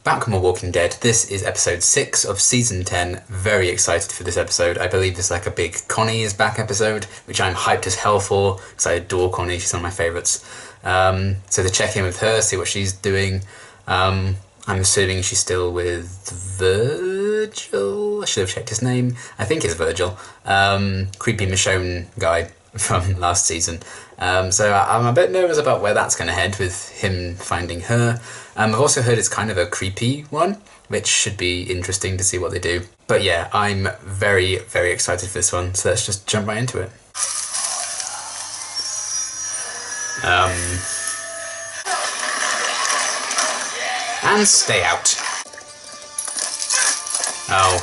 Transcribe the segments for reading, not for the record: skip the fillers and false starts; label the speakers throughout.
Speaker 1: Back from Walking Dead. This is episode 6 of season 10. Very excited for this episode. I believe this is like a big Connie is back episode, which I'm hyped as hell for because I adore Connie. She's one of my favourites. So to check in with her, see what she's doing. I'm assuming she's still with Virgil. I should have checked his name. I think it's Virgil. Creepy Michonne guy from last season. So I'm a bit nervous about where that's going to head with him finding her. I've also heard it's kind of a creepy one, which should be interesting to see what they do. But yeah, I'm very, very excited for this one, so let's just jump right into it. And stay out. Oh.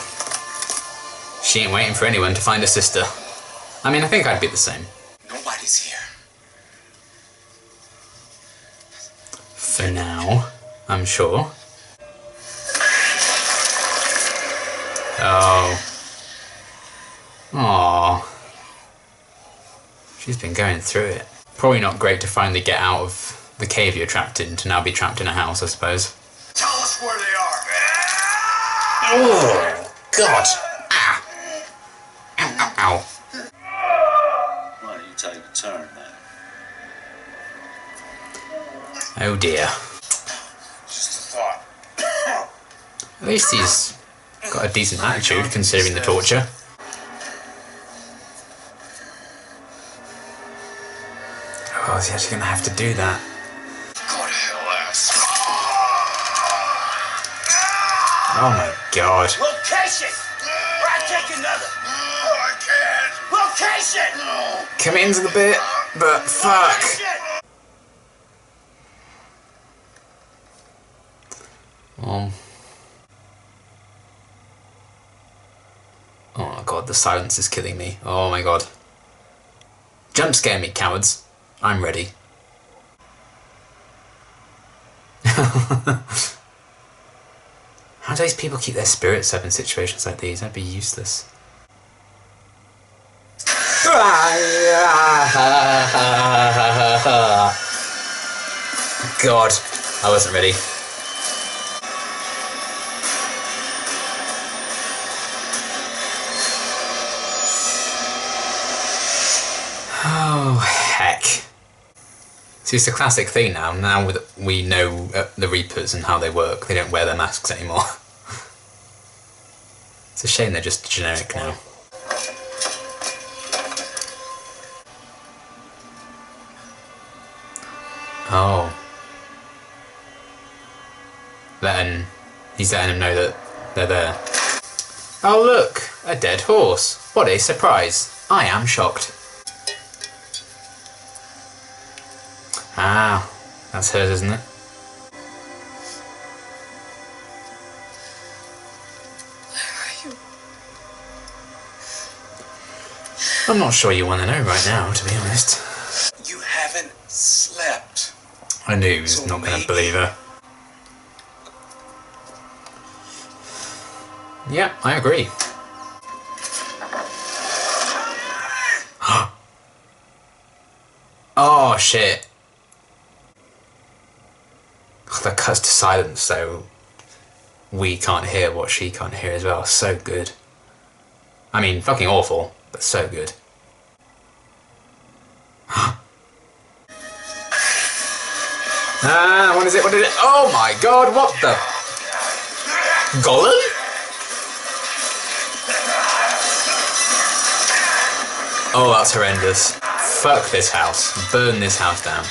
Speaker 1: She ain't waiting for anyone to find a sister. I mean, I think I'd be the same.
Speaker 2: Nobody's here.
Speaker 1: For now, I'm sure. Oh. Aww. She's been going through it. Probably not great to finally get out of the cave you're trapped in, to now be trapped in a house, I suppose.
Speaker 2: Tell us where they are.
Speaker 1: Oh, God. Ah. Ow, ow, ow.
Speaker 2: Why don't you take a turn, man?
Speaker 1: Oh dear.
Speaker 2: Just a thought.
Speaker 1: At least he's got a decent attitude considering the torture. Oh, is he actually going to have to do that?
Speaker 2: Go to hell, ass.
Speaker 1: Oh my God.
Speaker 2: Location! Or I take another. I can't. Location! No.
Speaker 1: Come into the bit, but fuck. Oh my God, the silence is killing me. Oh my God. Jump scare me, cowards. I'm ready. How do these people keep their spirits up in situations like these? That'd be useless. God, I wasn't ready. Oh, heck. See, it's a classic thing now. Now we know the Reapers and how they work, they don't wear their masks anymore. It's a shame they're just generic now. Oh. He's letting him know that they're there. Oh look, a dead horse. What a surprise. I am shocked. Ah, that's hers, isn't it?
Speaker 3: Where are you?
Speaker 1: I'm not sure you want to know right now, to be honest.
Speaker 2: You haven't slept.
Speaker 1: I knew he was not going to believe her. Yeah, I agree. Oh, shit. That cuts to silence, so we can't hear what she can't hear as well. So good. I mean, fucking awful, but so good. What is it? What is it? Oh my God, what the? Golem? Oh, that's horrendous. Fuck this house. Burn this house down.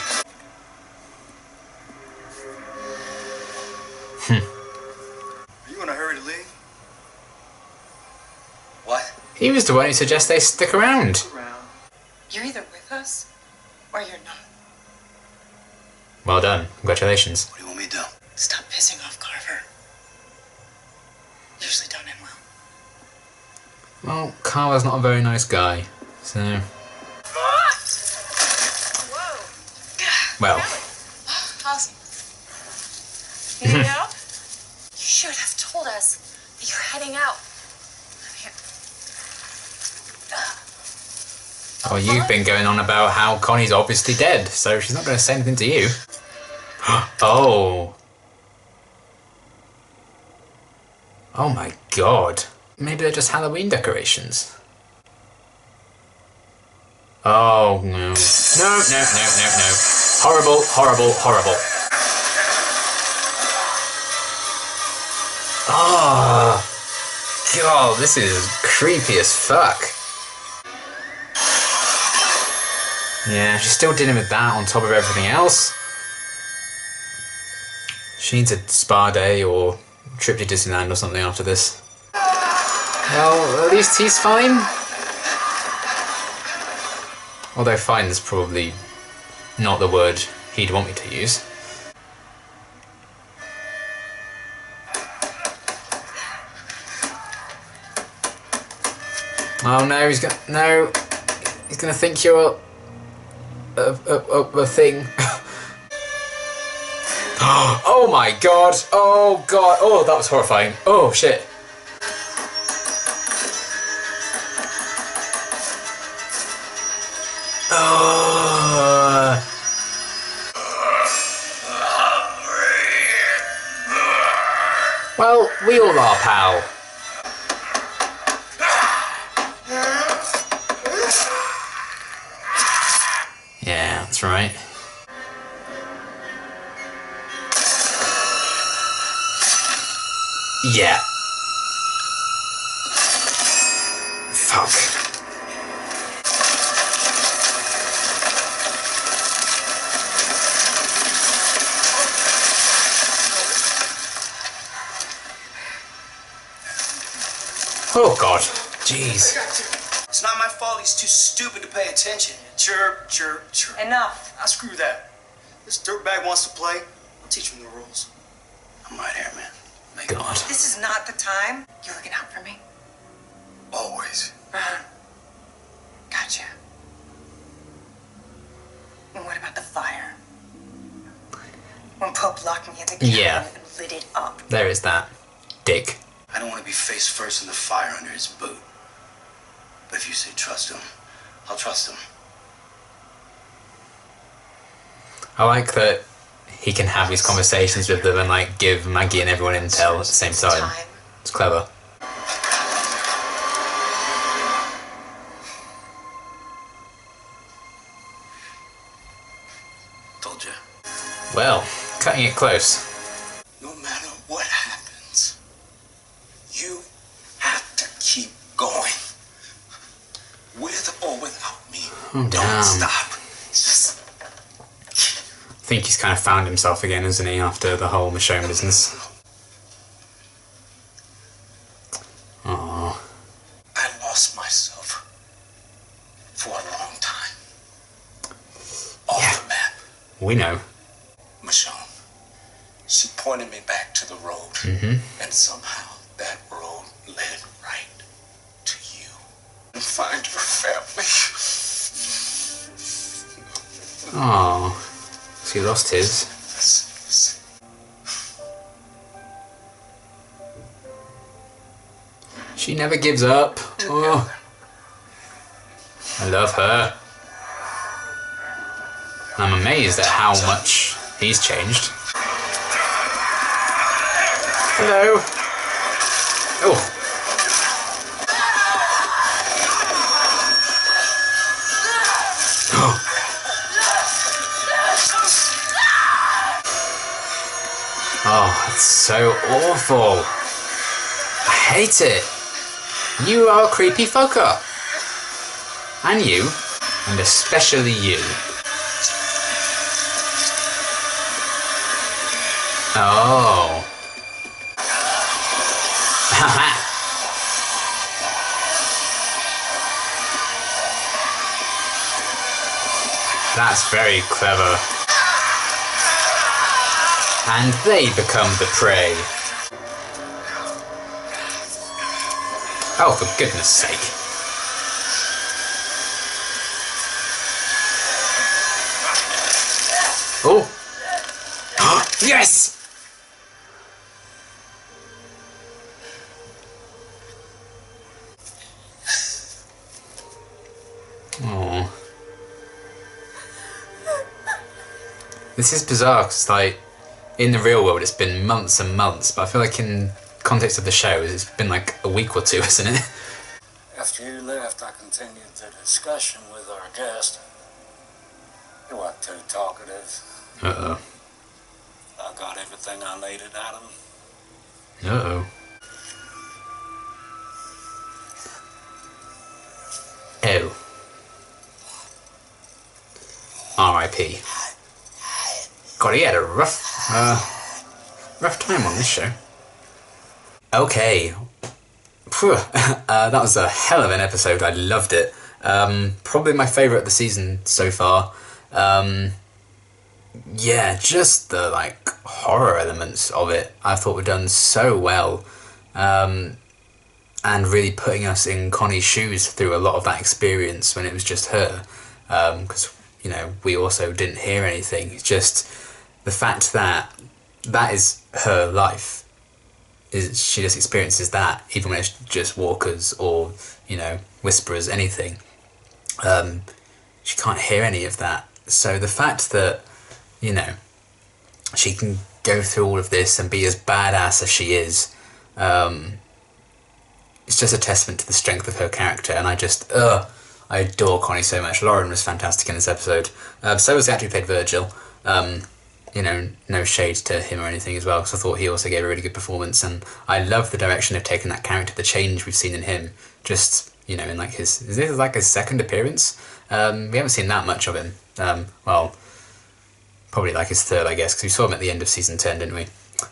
Speaker 2: Are you in a hurry to leave? What?
Speaker 1: He was the one who suggested they stick around.
Speaker 3: You're either with us or you're not.
Speaker 1: Well done. Congratulations.
Speaker 2: What do you want me to do?
Speaker 3: Stop pissing off Carver. Usually done him well.
Speaker 1: Well, Carver's not a very nice guy, so...
Speaker 3: Whoa!
Speaker 1: Well...
Speaker 3: Awesome. You know? You should have told us that you're heading out.
Speaker 1: Oh, you've been going on about how Connie's obviously dead, so she's not going to say anything to you. Oh. Oh my god. Maybe they're just Halloween decorations. Oh no. No. Horrible, horrible, horrible. Oh god, this is creepy as fuck. Yeah, she's still dealing with that on top of everything else. She needs a spa day or trip to Disneyland or something after this. Well, at least he's fine. Although fine is probably not the word he'd want me to use. Oh no, he's gonna think you're a thing. Oh my god! Oh god! Oh, that was horrifying. Oh shit! Well, we all are, pal. Yeah, that's right. Yeah. Fuck. Oh god. Jeez.
Speaker 2: It's not my fault he's too stupid to pay attention. Chirp.
Speaker 3: Enough.
Speaker 2: I'll screw that. This dirtbag wants to play. I'll teach him the rules. I'm right here, man.
Speaker 1: God.
Speaker 3: This is not the time. You're looking out for me.
Speaker 2: Always.
Speaker 3: Gotcha. And what about the fire? When Pope locked me in the cabin
Speaker 1: Yeah.
Speaker 3: and lit it up.
Speaker 1: There is that. Dick.
Speaker 2: I don't want to be face first in the fire under his boot. But if you say trust him, I'll trust him.
Speaker 1: I like that he can have these conversations with them and like give Maggie and everyone intel at the same time. It's clever.
Speaker 2: Told you.
Speaker 1: Well, cutting it close.
Speaker 2: No matter what happens, you have to keep going. With or without me.
Speaker 1: Oh, damn.
Speaker 2: Don't stop. Just
Speaker 1: I think he's kind of found himself again, isn't he, after the whole Michonne business. Aww.
Speaker 2: I lost myself for a long time. Off the map.
Speaker 1: We know.
Speaker 2: Michonne. She pointed me back to the road. And somehow that road led right to you. And find your family.
Speaker 1: Aww. So he lost his.
Speaker 2: Listen.
Speaker 1: She never gives up. Oh. I love her. I'm amazed at how much he's changed. Hello. Oh. Oh, it's so awful. I hate it. You are a creepy fucker. And you. And especially you. Oh. Haha. That's very clever. And they become the prey. Oh, for goodness sake. Oh! Yes! Oh. This is bizarre, because, like, in the real world it's been months and months, but I feel like in context of the show, it's been like a week or two, isn't it?
Speaker 4: After you left, I continued the discussion with our guest. He wasn't too talkative.
Speaker 1: Uh-oh.
Speaker 4: I got everything I needed out of him.
Speaker 1: Uh-oh. Oh. R.I.P. God, he had a rough time on this show. Okay. Phew. That was a hell of an episode. I loved it. Probably my favourite of the season so far. Yeah, just the like horror elements of it I thought were done so well, and really putting us in Connie's shoes through a lot of that experience when it was just her, because you know we also didn't hear anything. It's just the fact that that is her life, is she just experiences that even when it's just walkers or you know whisperers, anything. She can't hear any of that. So the fact that you know she can go through all of this and be as badass as she is, it's just a testament to the strength of her character. And I adore Connie so much. Lauren was fantastic in this episode. So was the actor who played Virgil. You know, no shade to him or anything as well, because I thought he also gave a really good performance. And I love the direction of taking that character, the change we've seen in him. Just, you know, in like is this like his second appearance? We haven't seen that much of him. Well, probably like his third, I guess, because we saw him at the end of season 10, didn't we?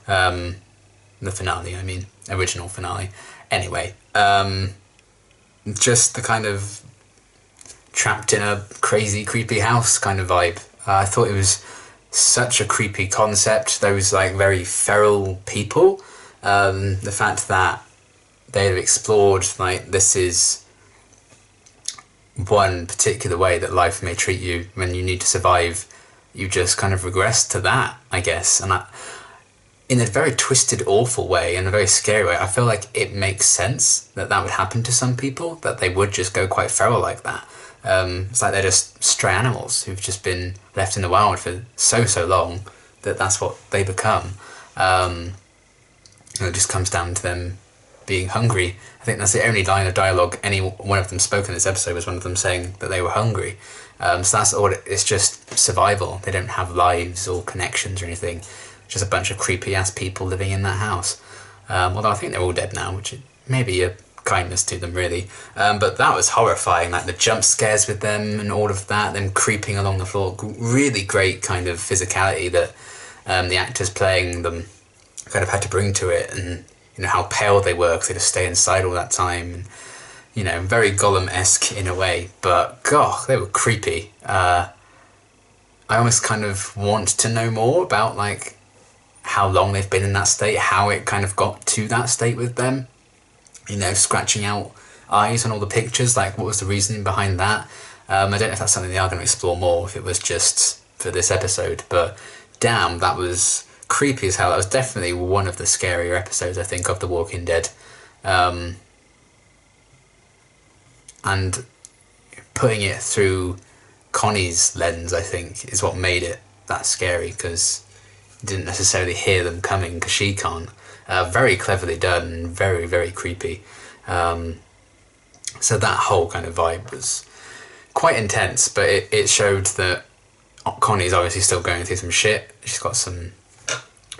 Speaker 1: The finale, I mean, original finale. Anyway, just the kind of trapped in a crazy, creepy house kind of vibe. I thought it was such a creepy concept, those like very feral people. The fact that they've explored like this is one particular way that life may treat you when you need to survive. You just kind of regress to that, I guess. And in a very twisted, awful way, in a very scary way, I feel like it makes sense that that would happen to some people, that they would just go quite feral like that. It's like they're just stray animals who've just been left in the wild for so long that that's what they become. And it just comes down to them being hungry. I think that's the only line of dialogue any one of them spoke in this episode, was one of them saying that they were hungry. So that's all. It's just survival. They don't have lives or connections or anything. Just a bunch of creepy ass people living in that house. Although I think they're all dead now, which may be a kindness to them, really. But that was horrifying. Like the jump scares with them and all of that, them creeping along the floor. Really great kind of physicality that the actors playing them kind of had to bring to it, and you know how pale they were because they just stay inside all that time. And, you know, very Gollum-esque in a way, but God, they were creepy. I almost kind of want to know more about like how long they've been in that state, how it kind of got to that state with them. You know, scratching out eyes on all the pictures, like what was the reasoning behind that? I don't know if that's something they are going to explore more, if it was just for this episode, but damn, that was creepy as hell. That was definitely one of the scarier episodes, I think, of The Walking Dead. And putting it through Connie's lens, I think, is what made it that scary, because you didn't necessarily hear them coming, because she can't. Very cleverly done, very, very creepy. So that whole kind of vibe was quite intense, but it showed that Connie's obviously still going through some shit. She's got some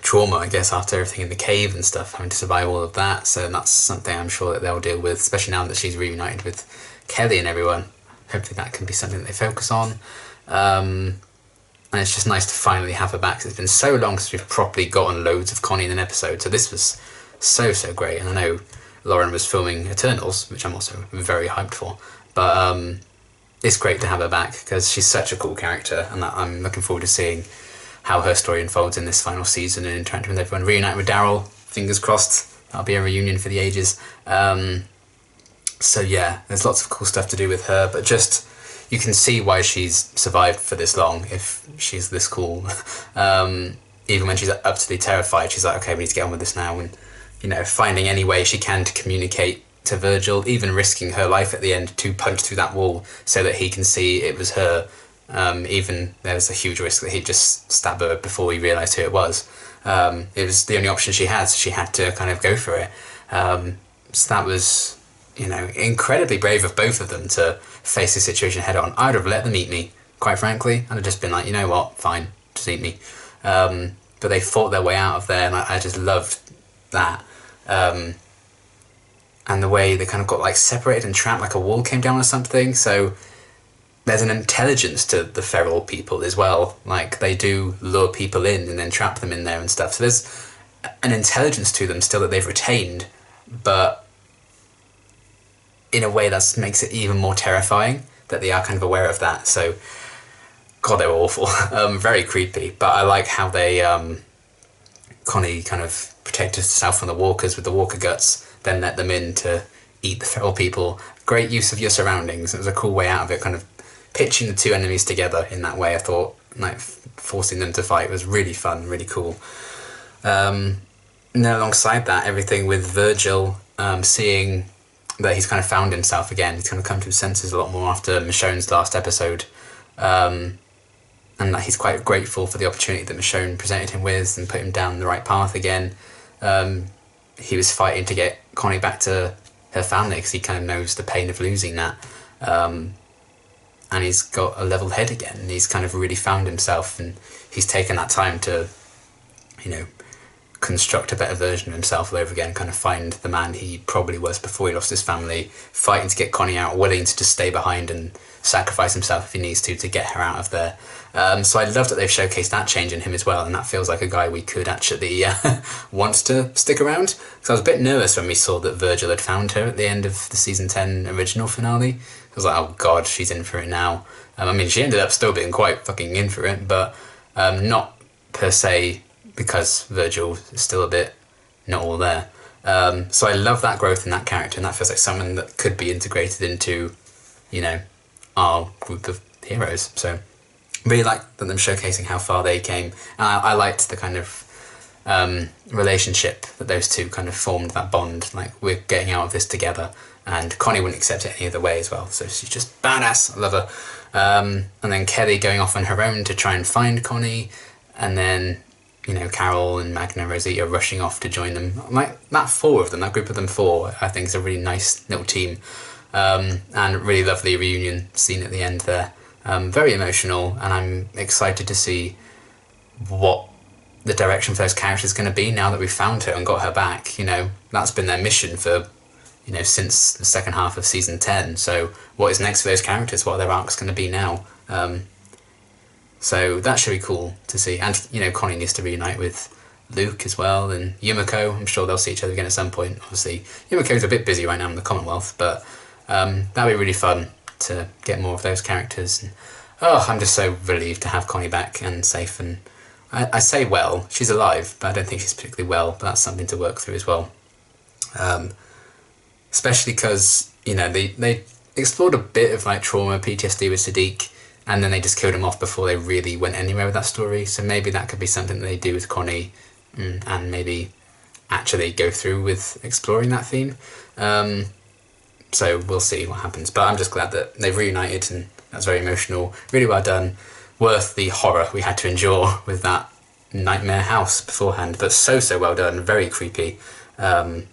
Speaker 1: trauma, I guess, after everything in the cave and stuff, having to survive all of that. So that's something I'm sure that they'll deal with, especially now that she's reunited with Kelly and everyone. Hopefully that can be something that they focus on. And it's just nice to finally have her back, 'cause it's been so long since we've properly gotten loads of Connie in an episode. So this was so great. And I know Lauren was filming Eternals, which I'm also very hyped for. But it's great to have her back, because she's such a cool character, and I'm looking forward to seeing how her story unfolds in this final season and interacting with everyone. Reunite with Daryl, fingers crossed. That'll be a reunion for the ages. So yeah, there's lots of cool stuff to do with her, but just you can see why she's survived for this long if she's this cool. Even when she's utterly terrified, she's like, okay, we need to get on with this now, and you know, finding any way she can to communicate to Virgil, even risking her life at the end to punch through that wall so that he can see it was her. Even there's a huge risk that he'd just stab her before he realised who it was. It was the only option she had, so she had to kind of go for it. So that was, incredibly brave of both of them to face the situation head on. I'd have let them eat me, quite frankly. I'd have just been like, you know what, fine, just eat me. But they fought their way out of there, and I just loved that. And the way they kind of got like separated and trapped, like a wall came down or something. So there's an intelligence to the feral people as well. Like they do lure people in and then trap them in there and stuff. So there's an intelligence to them still that they've retained, but in a way that makes it even more terrifying that they are kind of aware of that. So, God, they were awful. Very creepy. But I like how they, Connie kind of protected herself from the walkers with the walker guts, then let them in to eat the feral people. Great use of your surroundings. It was a cool way out of it, kind of pitching the two enemies together in that way. I thought, like, forcing them to fight was really fun, really cool. And then alongside that, everything with Virgil seeing that he's kind of found himself again. He's kind of come to his senses a lot more after Michonne's last episode. And that he's quite grateful for the opportunity that Michonne presented him with and put him down the right path again. He was fighting to get Connie back to her family because he kind of knows the pain of losing that. And he's got a level head again. And he's kind of really found himself, and he's taken that time to, construct a better version of himself all over again, kind of find the man he probably was before he lost his family, fighting to get Connie out, willing to just stay behind and sacrifice himself if he needs to get her out of there. So I love that they've showcased that change in him as well, and that feels like a guy we could actually want to stick around. Because I was a bit nervous when we saw that Virgil had found her at the end of the season 10 original finale. I was like, oh god, she's in for it now. She ended up still being quite fucking in for it, but not per se because Virgil is still a bit not all there. So I love that growth in that character, and that feels like someone that could be integrated into, our group of heroes. So really like them showcasing how far they came. And I liked the kind of relationship that those two kind of formed, that bond, like we're getting out of this together. And Connie wouldn't accept it any other way as well, so she's just badass. I love her. And then Kelly going off on her own to try and find Connie, and then Carol and Magna and Rosita rushing off to join them. Like that group of them four, I think is a really nice little team, and a really lovely reunion scene at the end there. Very emotional, and I'm excited to see what the direction for those characters is going to be now that we've found her and got her back. That's been their mission for since the second half of season 10. So what is next for those characters? What are their arcs going to be now? So that should be cool to see. And, Connie needs to reunite with Luke as well, and Yumiko. I'm sure they'll see each other again at some point. Obviously, Yumiko's a bit busy right now in the Commonwealth, but that'll be really fun to get more of those characters. And, I'm just so relieved to have Connie back and safe. And I say well, she's alive, but I don't think she's particularly well, but that's something to work through as well. Especially because, they explored a bit of like trauma, PTSD with Sadiq, and then they just killed him off before they really went anywhere with that story. So maybe that could be something that they do with Connie, and maybe actually go through with exploring that theme. So we'll see what happens. But I'm just glad that they've reunited, and that's very emotional. Really well done. Worth the horror we had to endure with that nightmare house beforehand. But so well done. Very creepy. And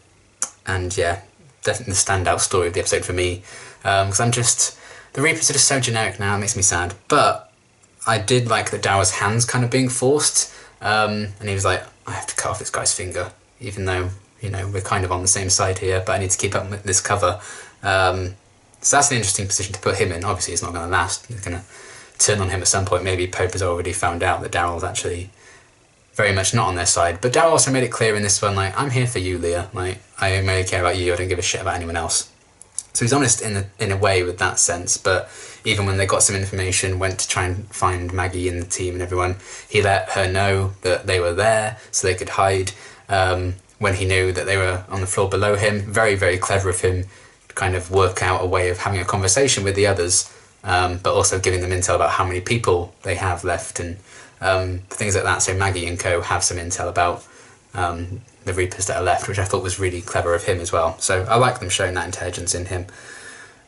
Speaker 1: yeah, definitely the standout story of the episode for me. Because the Reapers are just so generic now, it makes me sad. But I did like that Dower's hands kind of being forced. And he was like, I have to cut off this guy's finger, even though, we're kind of on the same side here, but I need to keep up with this cover. So that's an interesting position to put him in. Obviously, it's not going to last. He's going to turn on him at some point. Maybe Pope has already found out that Daryl's actually very much not on their side. But Daryl also made it clear in this one, like, I'm here for you, Leah. Like, I only care about you. I don't give a shit about anyone else. So he's honest in a way with that sense, but even when they got some information, went to try and find Maggie and the team and everyone, he let her know that they were there so they could hide. When he knew that they were on the floor below him, very, very clever of him to kind of work out a way of having a conversation with the others, but also giving them intel about how many people they have left and things like that. So Maggie and co have some intel about the Reapers that are left, which I thought was really clever of him as well. So I like them showing that intelligence in him.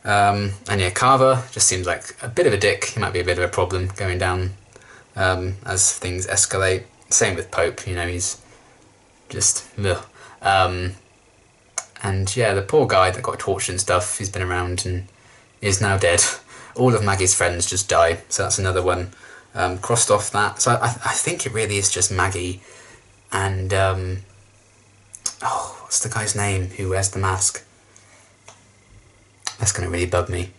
Speaker 1: And yeah, Carver just seems like a bit of a dick. He might be a bit of a problem going down as things escalate. Same with Pope, you know, he's just ugh. And yeah, the poor guy that got tortured and stuff, he's been around and is now dead. All of Maggie's friends just die, so that's another one crossed off that. So I think it really is just Maggie and what's the guy's name who wears the mask? That's gonna really bug me.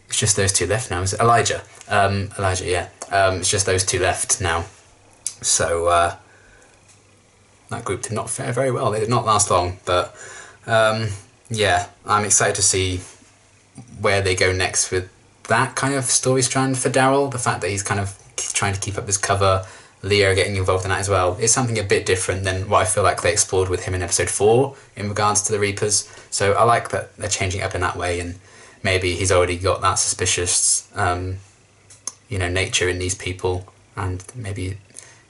Speaker 1: It's just those two left now. Is it Elijah? Elijah, yeah. It's just those two left now. So that group did not fare very well. They did not last long, but yeah, I'm excited to see where they go next with that kind of story strand for Daryl. The fact that he's kind of trying to keep up this cover, Leo getting involved in that as well, is something a bit different than what I feel like they explored with him in episode 4 in regards to the Reapers. So I like that they're changing it up in that way, and maybe he's already got that suspicious nature in these people, and maybe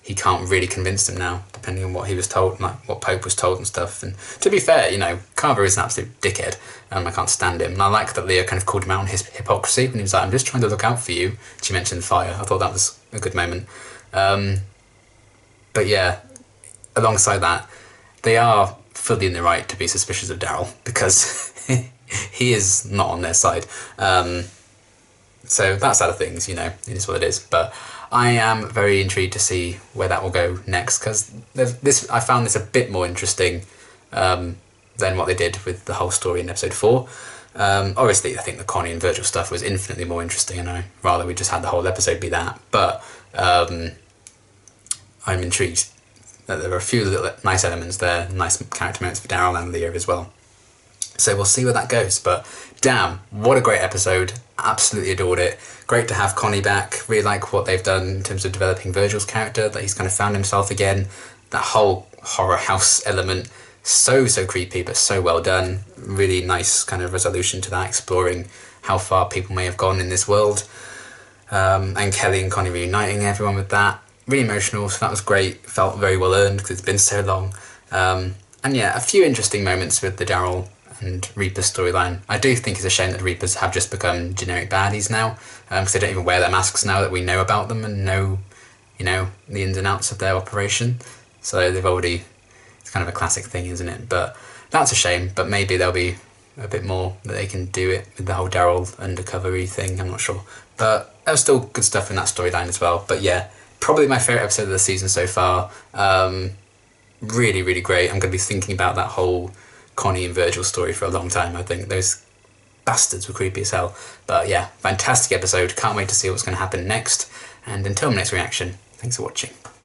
Speaker 1: he can't really convince them now, depending on what he was told, like what Pope was told and stuff. And to be fair, Carver is an absolute dickhead. I can't stand him. And I like that Leah kind of called him out on his hypocrisy when he was like, I'm just trying to look out for you. She mentioned fire. I thought that was a good moment. But yeah, alongside that, they are fully in the right to be suspicious of Daryl, because he is not on their side. So that side of things, it is what it is. But I am very intrigued to see where that will go next, because I found this a bit more interesting than what they did with the whole story in episode 4. Obviously, I think the Connie and Virgil stuff was infinitely more interesting, and I'd rather we just had the whole episode be that. But I'm intrigued that there are a few little nice elements there, nice character moments for Daryl and Leo as well. So we'll see where that goes. But damn, what a great episode. Absolutely adored it. Great to have Connie back. Really like what they've done in terms of developing Virgil's character, that he's kind of found himself again. That whole horror house element, so creepy, but so well done. Really nice kind of resolution to that, exploring how far people may have gone in this world. And Kelly and Connie reuniting everyone with that. Really emotional, so that was great. Felt very well earned because it's been so long. And yeah, a few interesting moments with the Daryl and Reaper storyline. I do think it's a shame that the Reapers have just become generic baddies now, because they don't even wear their masks now that we know about them and know, the ins and outs of their operation. So they've already, it's kind of a classic thing, isn't it? But that's a shame, but maybe there'll be a bit more that they can do it with the whole Daryl undercover-y thing, I'm not sure. But there was still good stuff in that storyline as well. But yeah, probably my favourite episode of the season so far. Really, really great. I'm going to be thinking about that whole Connie and Virgil story for a long time. I think those bastards were creepy as hell. But yeah, fantastic episode. Can't wait to see what's going to happen next. And until my next reaction, thanks for watching.